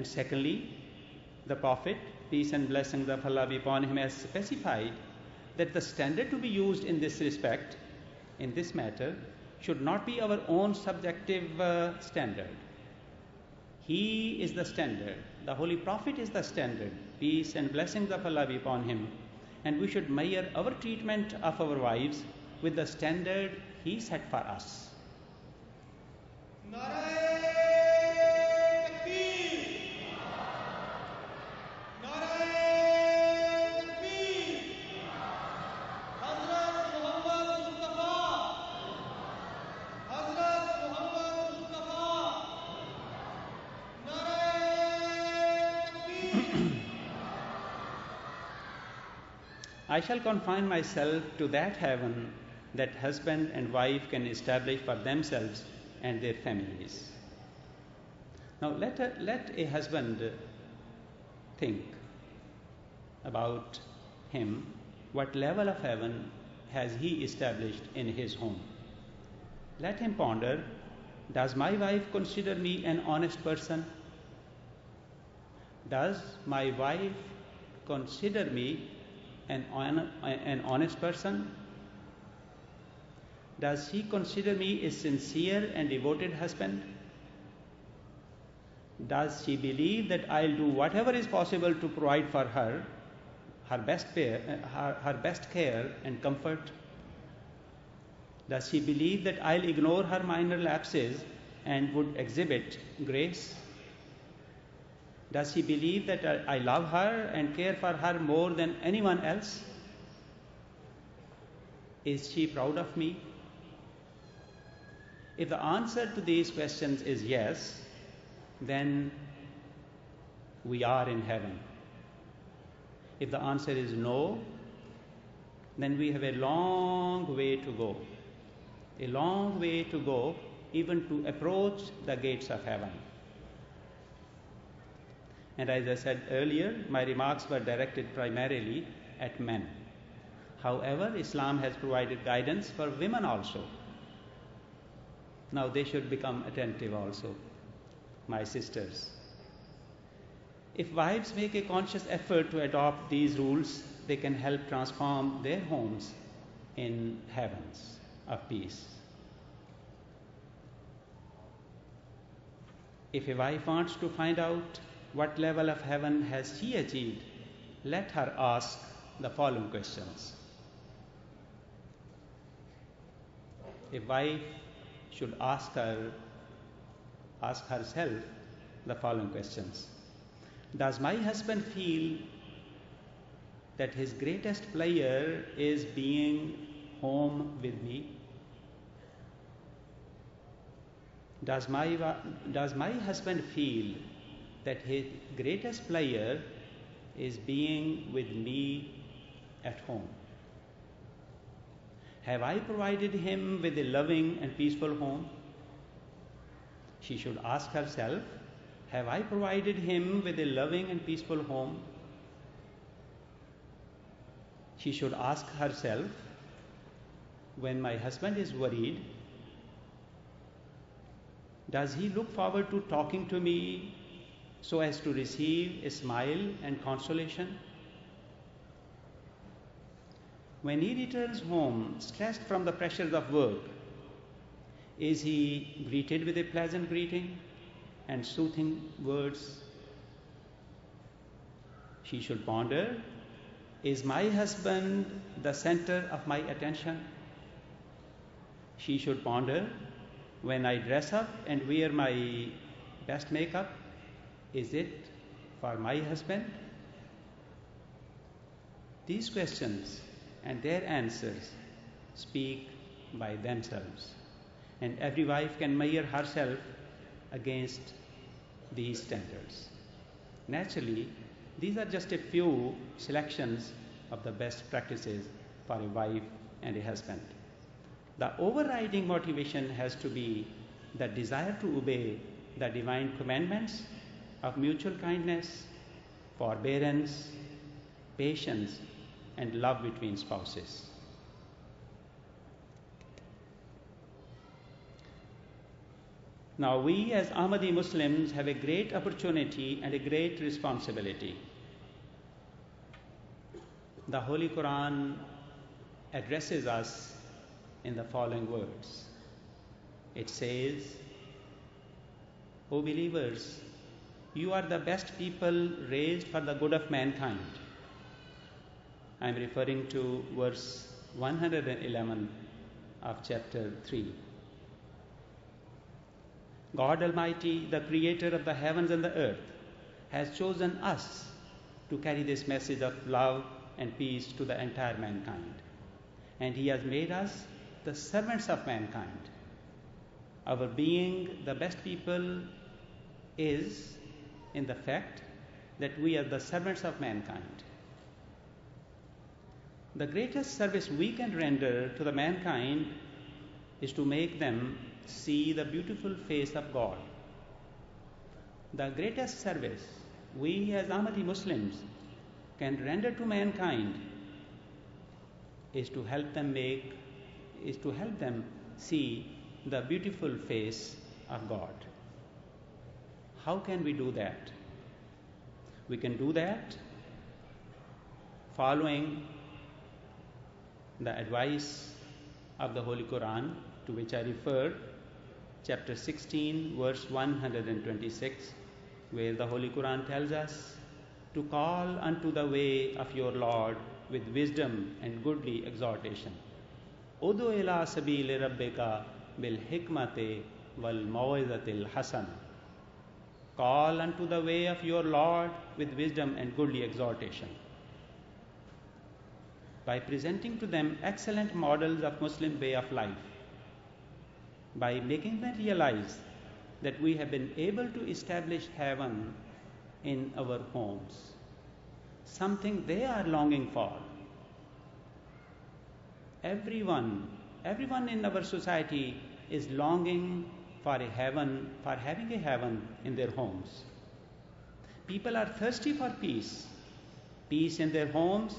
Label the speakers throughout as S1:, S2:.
S1: And secondly, the Prophet, peace and blessings of Allah be upon him, has specified that the standard to be used in this respect, in this matter, should not be our own subjective standard. He is the standard. The Holy Prophet is the standard. Peace and blessings of Allah be upon him. And we should measure our treatment of our wives with the standard he set for us. I shall confine myself to that heaven that husband and wife can establish for themselves and their families. Now let a husband think about him. What level of heaven has he established in his home? Let him ponder, does my wife consider me an honest person? Does my wife consider me an honest person? Does she consider me a sincere and devoted husband? Does she believe that I'll do whatever is possible to provide for her best care and comfort? Does she believe that I'll ignore her minor lapses and would exhibit grace? Does she believe that I love her and care for her more than anyone else? Is she proud of me? If the answer to these questions is yes, then we are in heaven. If the answer is no, then we have a long way to go. A long way to go even to approach the gates of heaven. And as I said earlier, my remarks were directed primarily at men. However, Islam has provided guidance for women also. Now they should become attentive also, my sisters. If wives make a conscious effort to adopt these rules, they can help transform their homes in heavens of peace. If a wife wants to find out what level of heaven has she achieved, let her ask the following questions. A wife should ask herself the following questions. Does my husband feel that his greatest pleasure is being home with me? Does my husband feel that his greatest pleasure is being with me at home? Have I provided him with a loving and peaceful home? She should ask herself, have I provided him with a loving and peaceful home? She should ask herself, when my husband is worried, does he look forward to talking to me so as to receive a smile and consolation? When he returns home stressed from the pressures of work, is he greeted with a pleasant greeting and soothing words? She should ponder, is my husband the center of my attention? She should ponder, when I dress up and wear my best makeup, is it for my husband? These questions and their answers speak by themselves, and every wife can measure herself against these standards. Naturally, these are just a few selections of the best practices for a wife and a husband. The overriding motivation has to be the desire to obey the divine commandments of mutual kindness, forbearance, patience, and love between spouses. Now, we as Ahmadi Muslims have a great opportunity and a great responsibility. The Holy Quran addresses us in the following words. It says, O believers, you are the best people raised for the good of mankind. I am referring to verse 111 of chapter 3. God Almighty, the creator of the heavens and the earth, has chosen us to carry this message of love and peace to the entire mankind. And He has made us the servants of mankind. Our being the best people is in the fact that we are the servants of mankind. The greatest service we can render to the mankind is to make them see the beautiful face of God. The greatest service we as Ahmadi Muslims can render to mankind is to help them see the beautiful face of God. How can we do that? We can do that following the advice of the Holy Quran, to which I referred, chapter 16, verse 126, where the Holy Quran tells us to call unto the way of your Lord with wisdom and goodly exhortation. Udu ila sabili rabbika bil hikmati wal mawizatil hasana. Call unto the way of your Lord with wisdom and goodly exhortation. By presenting to them excellent models of Muslim way of life, by making them realize that we have been able to establish heaven in our homes, something they are longing for. Everyone in our society is longing for a heaven, for having a heaven in their homes. People are thirsty for peace, peace in their homes,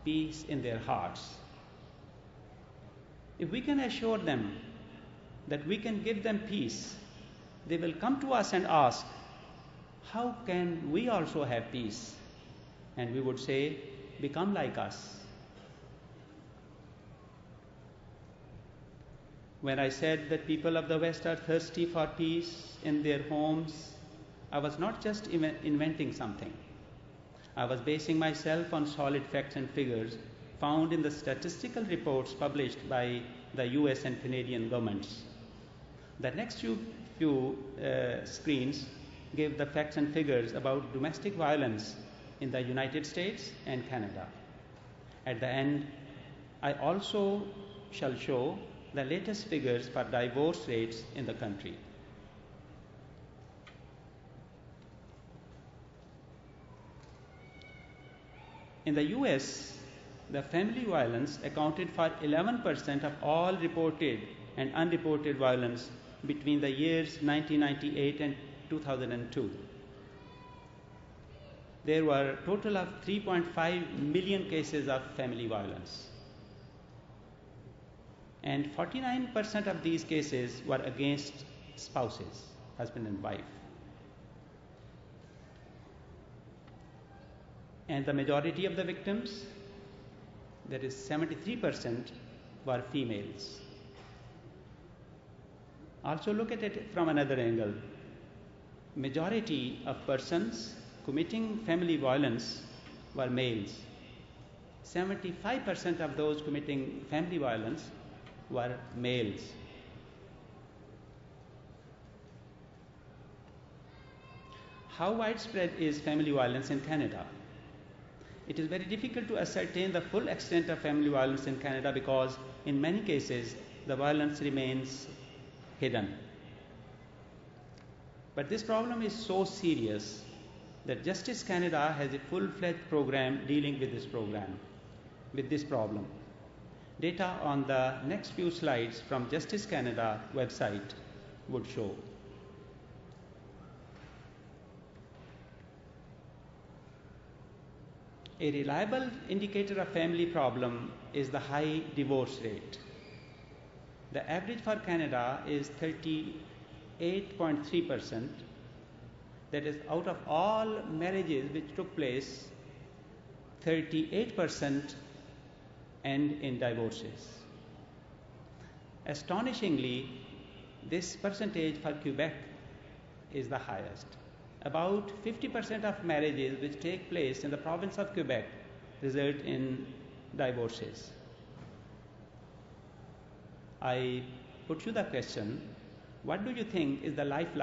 S1: peace in their hearts. If we can assure them that we can give them peace, they will come to us and ask, how can we also have peace? And we would say, become like us. When I said that people of the West are thirsty for peace in their homes, I was not just inventing something. I was basing myself on solid facts and figures found in the statistical reports published by the US and Canadian governments. The next few screens give the facts and figures about domestic violence in the United States and Canada. At the end, I also shall show the latest figures for divorce rates in the country. In the US, the family violence accounted for 11% of all reported and unreported violence between the years 1998 and 2002. There were a total of 3.5 million cases of family violence. And 49% of these cases were against spouses, husband and wife. And the majority of the victims, that is 73%, were females. Also look at it from another angle. Majority of persons committing family violence were males. 75% of those committing family violence were males. How widespread is family violence in Canada? It is very difficult to ascertain the full extent of family violence in Canada because in many cases the violence remains hidden. But this problem is so serious that Justice Canada has a full-fledged program dealing with this problem. Data on the next few slides from Justice Canada website would show. A reliable indicator of family problem is the high divorce rate. The average for Canada is 30 8.3%. That is, out of all marriages which took place, 38% end in divorces. Astonishingly, this percentage for Quebec is the highest. About 50% of marriages which take place in the province of Quebec result in divorces. I put you the question, what do you think is the lifeline